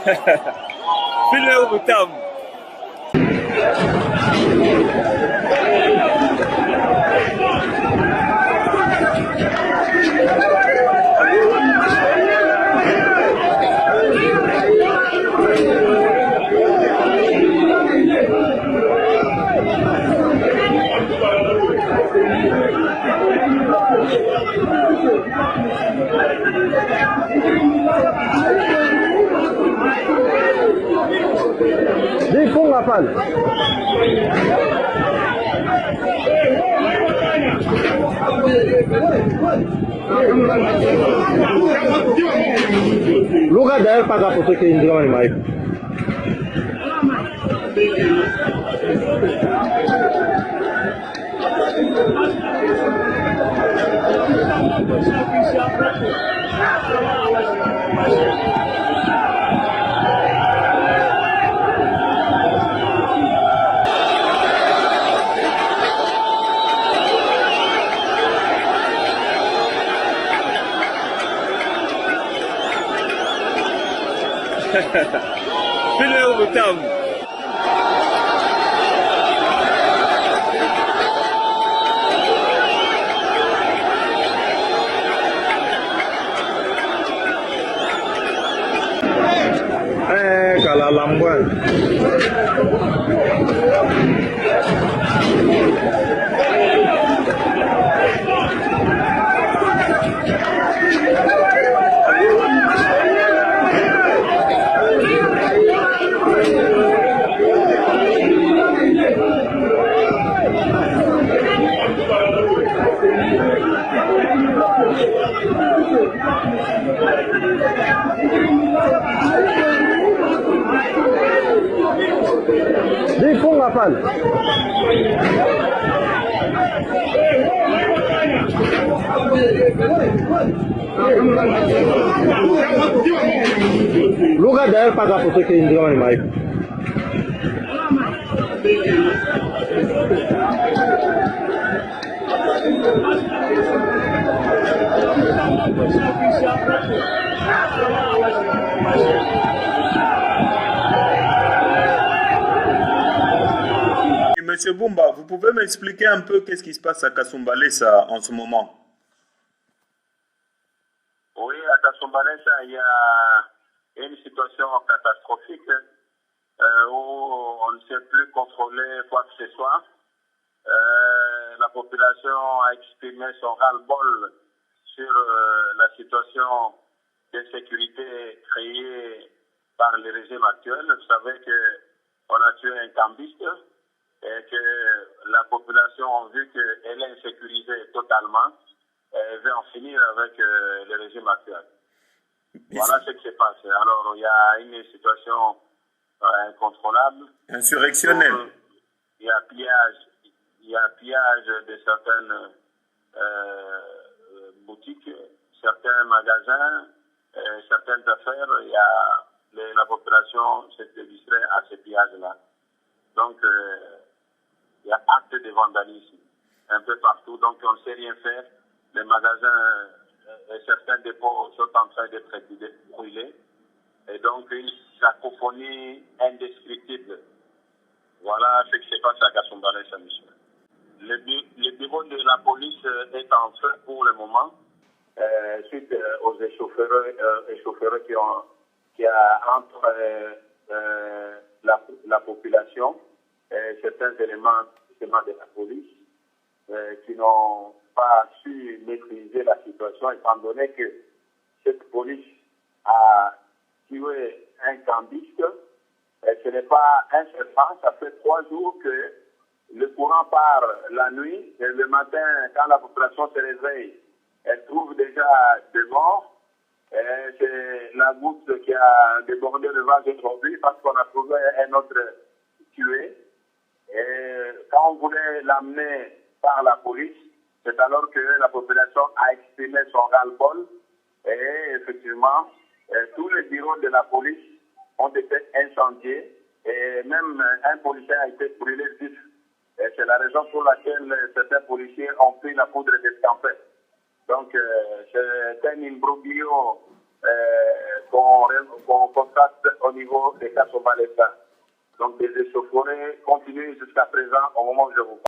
Vile utamu. Difunga pale. Lugha daer mpaka potoke ingi kama ni maifu. Vile utamu. Kalalambwan. Difunga pale. Lugha daer mpaka potoke ingi kama ni maifu. Monsieur Bumba, vous pouvez m'expliquer un peu qu'est-ce qui se passe à Kasumbalesa en ce moment? Oui, à Kasumbalesa, il y a une situation catastrophique où on ne sait plus contrôler quoi que ce soit. La population a exprimé son ras-le-bol sur la situation d'insécurité créée par le régime actuel. Vous savez qu'on a tué un cambiste et que la population a vu qu'elle est insécurisée totalement et veut en finir avec le régime actuel. Voilà ce qui se passe. Alors, il y a une situation incontrôlable. Insurrectionnelle. Il y a pillage de certaines boutiques, certains magasins, certaines affaires. La population s'est distrait à ce pillage-là. Donc, il y a acte de vandalisme un peu partout. Donc, on ne sait rien faire. Les magasins et certains dépôts sont en train d'être brûlés. Et donc, une cacophonie indescriptible. Voilà ce qui se passe à Kasumbalesa, monsieur. Le bureau de la police est en feu pour le moment, suite aux échauffourées qui a entre la population et certains éléments de la police qui n'ont pas su maîtriser la situation, étant donné que cette police a tué un cambiste. Et ce n'est pas un seul temps, ça fait 3 jours que le courant part la nuit et le matin, quand la population se réveille, elle trouve déjà des morts. C'est la goutte qui a débordé le vase aujourd'hui parce qu'on a trouvé un autre tué. Et quand on voulait l'amener par la police, c'est alors que la population a exprimé son ras-le-bol. Et effectivement, tous les bureaux de la police ont été incendiés et même un policier a été brûlé vif. Et c'est la raison pour laquelle certains policiers ont pris la poudre d'escampette. Donc, c'est un imbroglio qu'on constate au niveau de Kasumbalesa. Donc des échauffourées continuent jusqu'à présent au moment où je vous parle.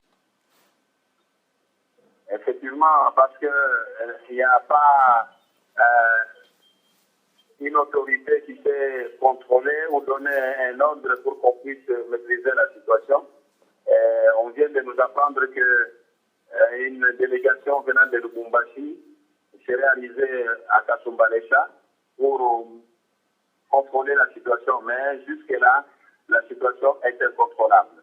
Effectivement, parce qu'il n'y a pas une autorité qui sait contrôler ou donner un ordre pour qu'on puisse maîtriser la situation. On vient de nous apprendre qu'une délégation venant de Lubumbashi s'est réalisée à Kasumbalesa pour contrôler la situation. Mais jusque-là, la situation est incontrôlable.